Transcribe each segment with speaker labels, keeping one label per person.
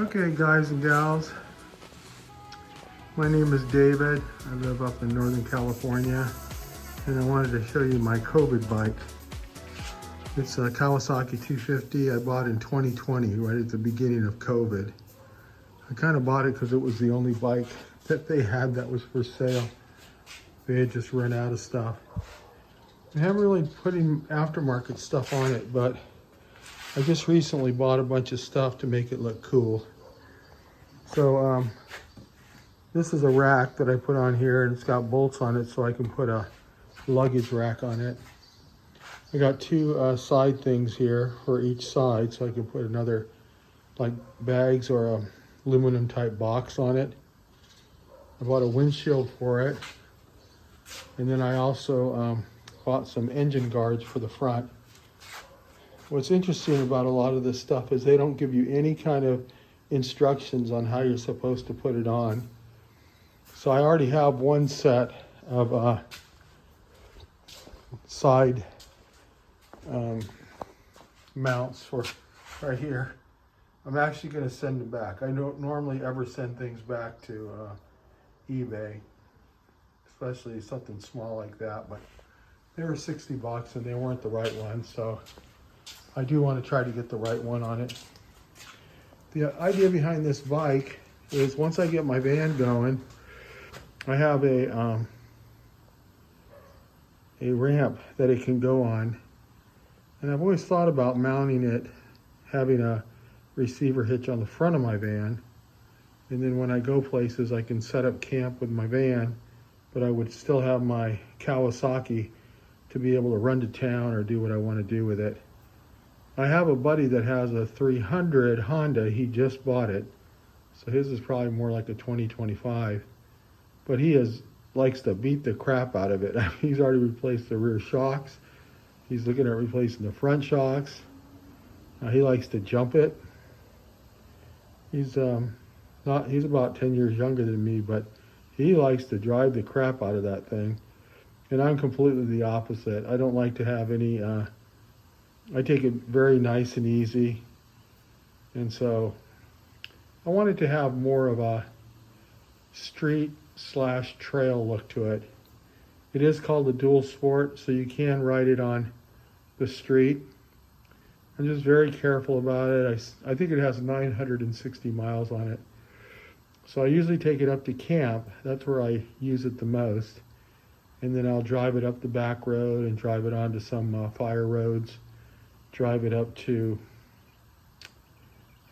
Speaker 1: Okay, guys and gals, my name is David. I live up in Northern California, and I wanted to show you my COVID bike. It's a Kawasaki 250. I bought in 2020, right at the beginning of COVID. I kind of bought it because it was the only bike that they had that was for sale. They had just run out of stuff. I haven't really put any aftermarket stuff on it, but I just recently bought a bunch of stuff to make it look cool. So this is a rack that I put on here, and it's got bolts on it so I can put a luggage rack on it. I got two side things here for each side so I can put another like bags or a aluminum type box on it. I bought a windshield for it, and then I also bought some engine guards for the front. What's interesting about a lot of this stuff is they don't give you any kind of instructions on how you're supposed to put it on. So I already have one set of side mounts for right here. I'm actually going to send them back. I don't normally ever send things back to eBay, especially something small like that, but they were 60 bucks and they weren't the right ones, so I do want to try to get the right one on it. The idea behind this bike is once I get my van going, I have a ramp that it can go on. And I've always thought about mounting it, having a receiver hitch on the front of my van. And then when I go places, I can set up camp with my van, but I would still have my Kawasaki to be able to run to town or do what I want to do with it. I have a buddy that has a 300 Honda. He just bought it. So his is probably more like a 2025. But he likes to beat the crap out of it. He's already replaced the rear shocks. He's looking at replacing the front shocks. He likes to jump it. He's about 10 years younger than me, but he likes to drive the crap out of that thing. And I'm completely the opposite. I don't like to have any, I take it very nice and easy. And so I wanted to have more of a street/trail look to it. It is called a dual sport, so you can ride it on the street. I'm just very careful about it. I think it has 960 miles on it. So I usually take it up to camp. That's where I use it the most. And then I'll drive it up the back road and drive it onto some fire roads. Drive it up to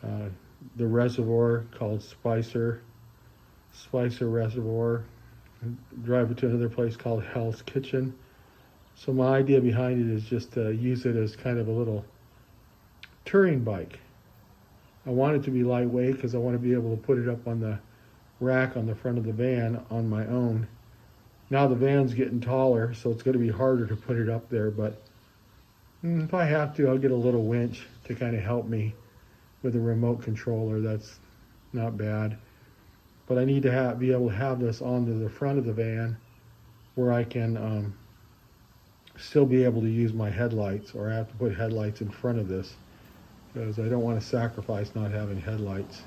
Speaker 1: the reservoir called Spicer Reservoir. And drive it to another place called Hell's Kitchen. So my idea behind it is just to use it as kind of a little touring bike. I want it to be lightweight because I want to be able to put it up on the rack on the front of the van on my own. Now the van's getting taller, so it's going to be harder to put it up there, but if I have to, I'll get a little winch to kind of help me with a remote controller. That's not bad. But I need to be able to have this onto the front of the van where I can still be able to use my headlights, or I have to put headlights in front of this because I don't want to sacrifice not having headlights.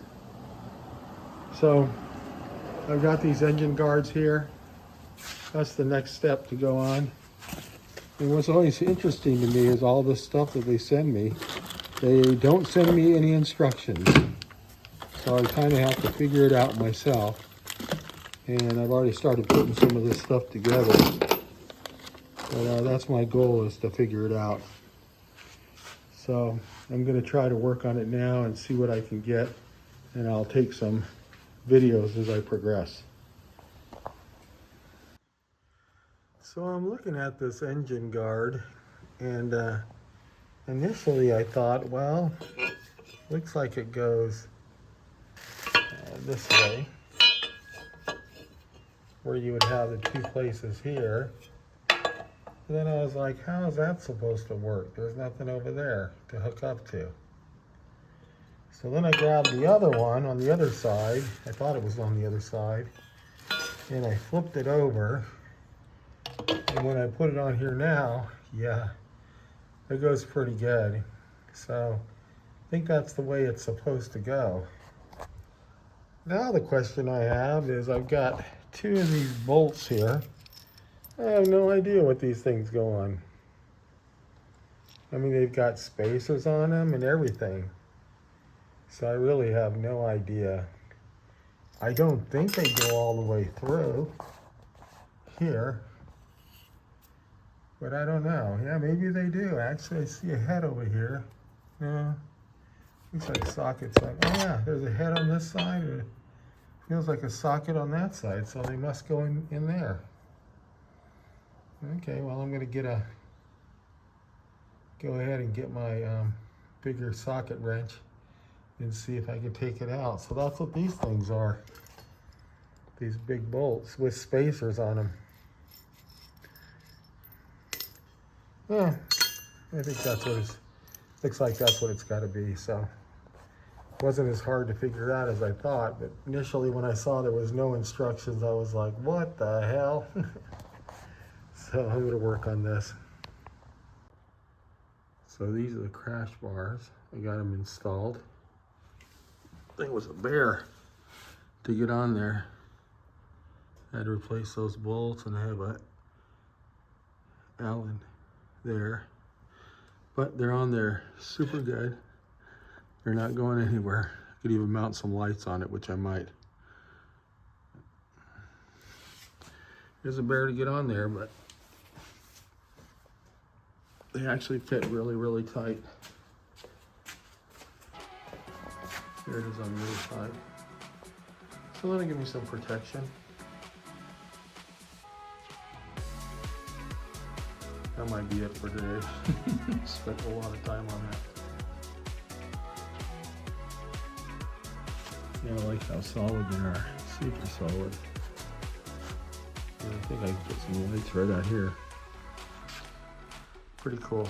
Speaker 1: So I've got these engine guards here. That's the next step to go on. And what's always interesting to me is all this stuff that they send me. They don't send me any instructions. So I kind of have to figure it out myself. And I've already started putting some of this stuff together. But that's my goal, is to figure it out. So I'm going to try to work on it now and see what I can get. And I'll take some videos as I progress. So I'm looking at this engine guard, and initially I thought, well, looks like it goes this way, where you would have the two places here. And then I was like, how is that supposed to work? There's nothing over there to hook up to. So then I grabbed the other one on the other side. I thought it was on the other side. And I flipped it over. And when I put it on here now, yeah, it goes pretty good. So I think that's the way it's supposed to go. Now the question I have is I've got two of these bolts here. I have no idea what these things go on. I mean, they've got spacers on them and everything. So I really have no idea. I don't think they go all the way through here, but I don't know. Yeah, maybe they do. Actually, I see a head over here. Yeah, looks like sockets on. Oh yeah, there's a head on this side. It feels like a socket on that side, so they must go in there. Okay, well I'm gonna go ahead and get my bigger socket wrench and see if I can take it out. So that's what these things are. These big bolts with spacers on them. Yeah, I think that's what it's, looks like that's what it's gotta be. So it wasn't as hard to figure out as I thought, but initially when I saw there was no instructions, I was like, what the hell? So I'm gonna work on this. So these are the crash bars. I got them installed. Thing was a bear to get on there. I had to replace those bolts, and I have a Allen there. But they're on there super good. They're not going anywhere. I could even mount some lights on it, which I might. There's a bear to get on there, but they actually fit really, really tight. There it is on the other side. So that'll give me some protection. That might be it for today. Spent a lot of time on that. Yeah, I like how solid they are. Super solid. And I think I can put some lights right out here. Pretty cool.